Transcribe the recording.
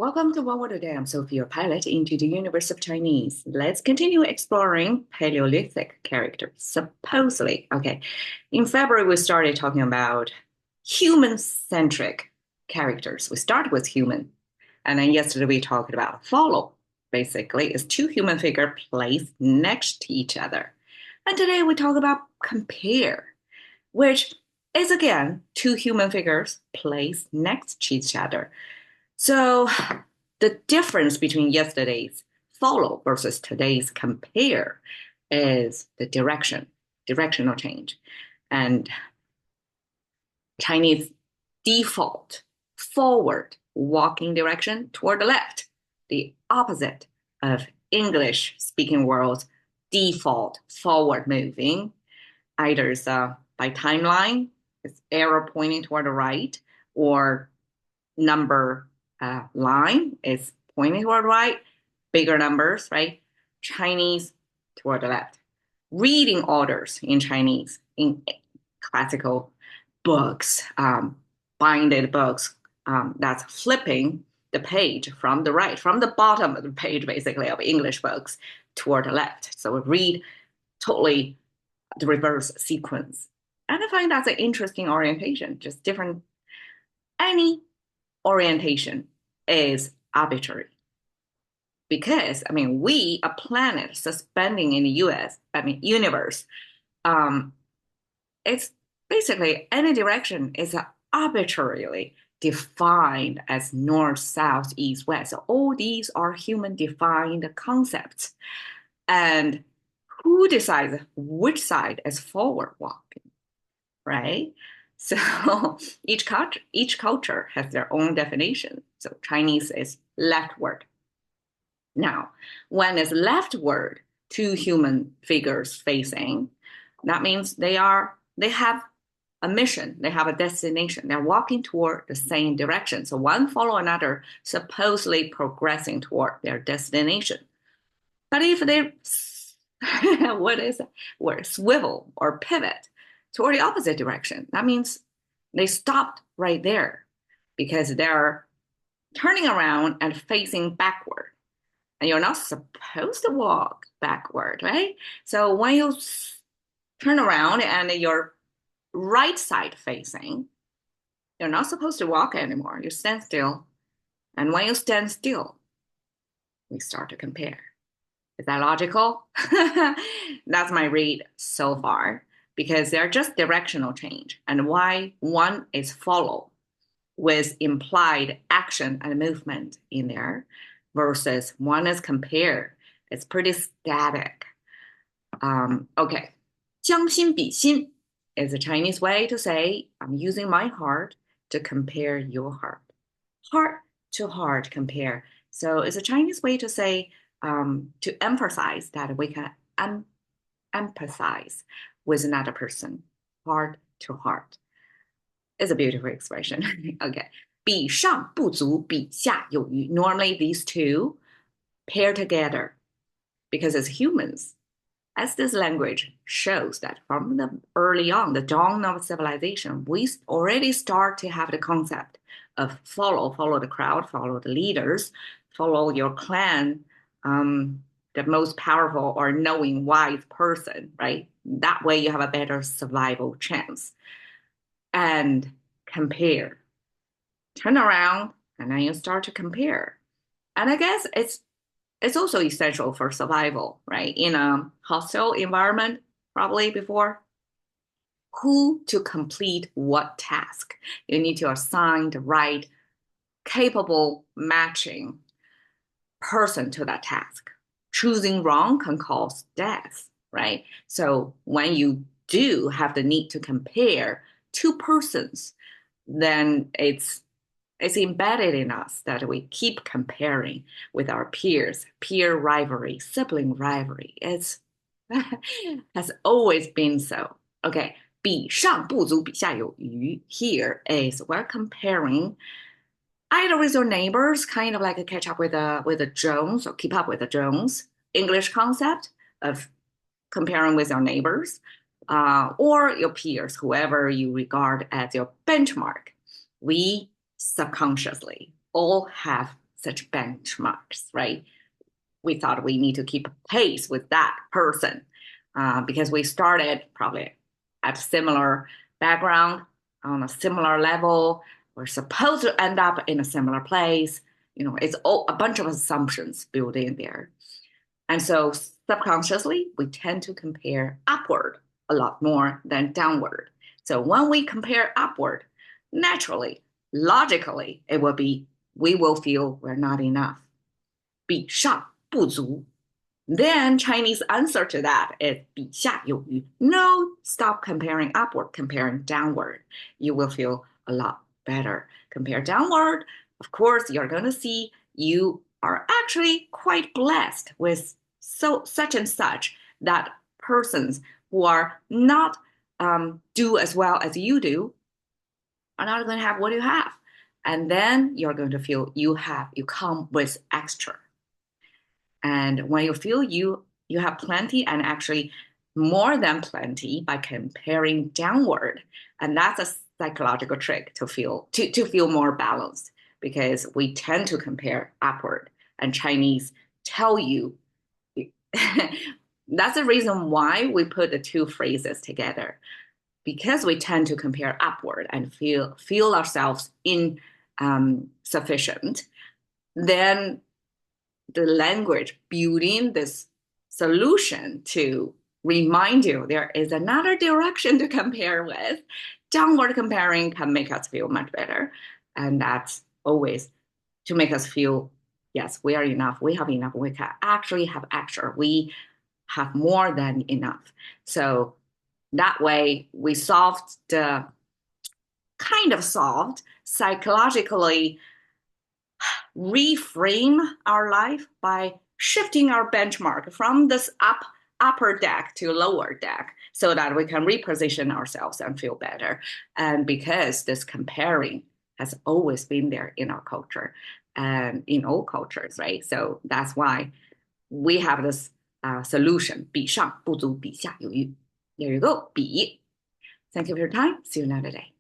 Welcome to OWAD today. I'm Sophie, your pilot into the universe of Chinese. Let's continue exploring Paleolithic characters. Supposedly, okay. In February, we started talking about human-centric characters. We started with human, and then yesterday we talked about follow. Basically, it's two human figures placed next to each other. And today we talk about compare, which is again two human figures placed next to each other. So the difference between yesterday's follow versus today's compare is the directional change. And Chinese default forward walking direction toward the left, the opposite of English speaking world's default forward moving, either by timeline, it's arrow pointing toward the right, or number line is pointing toward the right, bigger numbers, right? Chinese toward the left. Reading orders in Chinese, in classical books, binded books, that's flipping the page from the right, from the bottom of the page, basically, of English books toward the left. So we read totally the reverse sequence. And I find that's an interesting orientation, just different. Any orientation is arbitrary because we, a planet suspending in the universe, um, it's basically any direction is arbitrarily defined as north, south, east, west. So all these are human defined concepts. And who decides which side is forward walking, right? So each culture has their own definition. So Chinese is leftward. Now, when it's leftward, two human figures facing, that means they have a mission, they have a destination, they're walking toward the same direction. So one follow another, supposedly progressing toward their destination. But if they what is it? Or swivel or pivot toward the opposite direction, that means they stopped right there because they're turning around and facing backward. And you're not supposed to walk backward, right? So when you turn around and you're right side facing, you're not supposed to walk anymore. You stand still. And when you stand still, we start to compare. Is that logical? That's my read so far because they're just directional change. And why one is follow with implied action and movement in there versus one is compare. It's pretty static. Okay. 将心比心 is a Chinese way to say I'm using my heart to compare your heart. Heart to heart compare. So it's a Chinese way to say to emphasize that we can empathize with another person, heart to heart. It's a beautiful expression. Okay. 比上不足，比下有余. Normally, these two pair together because as humans, as this language shows that from the early on, the dawn of civilization, we already start to have the concept of follow the crowd, follow the leaders, follow your clan, the most powerful or knowing wise person, right? That way you have a better survival chance. And compare. Turn around and then you start to compare. And I guess it's also essential for survival, right? In a hostile environment, probably before. Who to complete what task? You need to assign the right, capable matching person to that task. Choosing wrong can cause death, right? So when you do have the need to compare two persons, then it's embedded in us that we keep comparing with our peers, peer rivalry, sibling rivalry. It's has always been so. Okay, 比上不足，比下有余. Here is we're comparing either with your neighbors, kind of like a catch up with the Jones or keep up with the Jones English concept of comparing with your neighbors, or your peers, whoever you regard as your benchmark. We subconsciously all have such benchmarks, right? We thought we need to keep pace with that person because we started probably at similar background on a similar level. We're supposed to end up in a similar place. It's all a bunch of assumptions built in there. And so subconsciously, we tend to compare upward a lot more than downward. So when we compare upward, naturally, logically, we will feel we're not enough. 比上不足. Then Chinese answer to that is 比下有余. No, stop comparing upward, comparing downward. You will feel a lot better. Compare downward, of course, you're going to see you are actually quite blessed with such and such that persons who are not do as well as you do are not going to have what you have. And then you're going to feel you come with extra. And when you feel you have plenty and actually more than plenty by comparing downward, and that's a psychological trick to feel more balanced because we tend to compare upward, and Chinese tell you that's the reason why we put the two phrases together, because we tend to compare upward and feel ourselves insufficient. Then the language building this solution to remind you there is another direction to compare with. Downward comparing can make us feel much better. And that's always to make us feel, yes, we are enough. We have enough. We can actually have extra. We have more than enough. So that way we kind of solved psychologically reframe our life by shifting our benchmark from this upper deck to lower deck so that we can reposition ourselves and feel better. And because this comparing has always been there in our culture and in all cultures, right? So that's why we have this solution, 比上不足，比下有余. There you go, 比. Thank you for your time. See you another day.